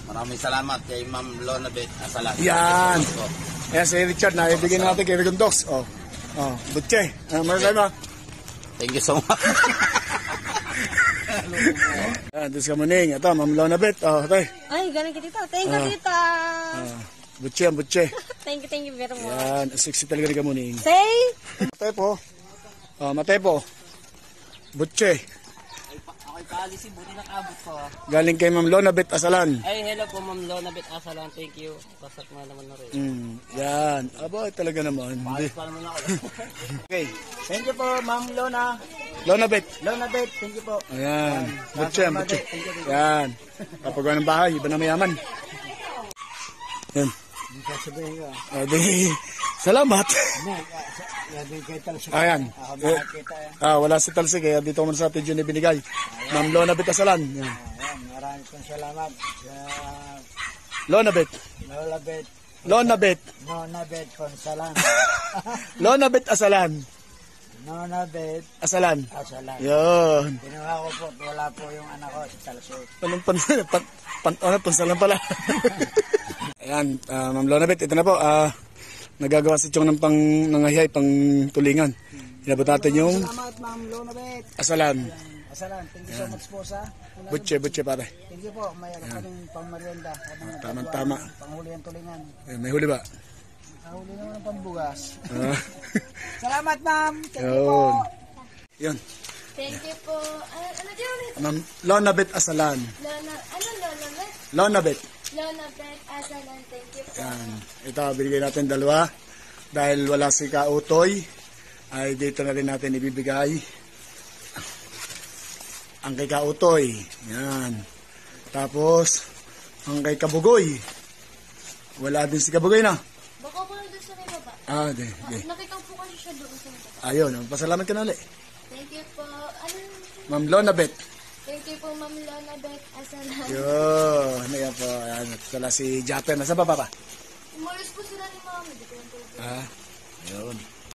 Maraming salamat kay Ma'am Lonabet Asalan. Yan. Ayan si Richard, naibigyan natin kay Rigondox. Oh. Oh, butche. Maraming mo. Thank you so much. Doon sa Muning. Ito, Ma'am Lonabet. Oh, ito. Ay, galing ka dito. Thank you, tita. Butche, ang butche. Thank you very much. Yan, sexy talaga ni Kamuning. Say? Matepo. Oh, Matepo. Butche. Ako'y paalisin, buti nakabot ko. Galing kay Ma'am Lonabet Asalan. Ay, hello po Ma'am Lonabet Asalan. Thank you. Pasak na naman na rin. Yan. Aba, talaga naman. Paalis pa naman ako. Okay. Thank you po Ma'am Lonabet. Lonabet, thank you po. Ayan. Butche, ang butche. Yan. Kapagawa ng bahay, iba na mayaman. Yan. Salamat. Ayan. Wala si Talsi, kaya dito ko muna sa atin yun ibinigay. Ma'am Lonabet Asalan. Yan. Maraming pong salamat sa Lonabet. Lonabet Asalan. Lonabet Asalan. Lonabet Asalan. Asalan. Yun. Ginawa ko po, wala po yung anak ko si Talsi. Pansalan pala. Ayan, Ma'am Lonabet, ito na po. Nagagawa si Chong ng nangahyay, pang tulingan. Inabot natin yung Salamat Ma'am Lonabet Asalan. Asalan. Thank you so much po sa Butche pare. Thank you po. May kaming pang-merienda. Tama. Panghuli ang tulingan. May huli ba? Panghuli naman ang pambugas. Salamat ma'am. Thank you Yun. po. Yun. Thank you po. Ano yun? Ma'am Lonabet Asalan. Lonabet? Lonabet. Lonabet Asalan. Thank you po. Yan. Ito, binigay natin dalawa. Dahil wala si Kautoy, ay dito na rin natin ibibigay ang kay Kautoy. Yan. Tapos, ang kay Kabugoy. Wala din si Kabugoy na. Baka po doon sa may baba. Di. Nakita ko po kasi siya doon sa may baba. Ayun, pasalamat ka na ulit. Thank you po. Ma'am Lonabet. Thank you po, Ma'am Lonabet Asalan. Yun. Ayan po. Ayan. Tala si Japer. Nasa baba pa? Umalis po sila ni Mami. Yun.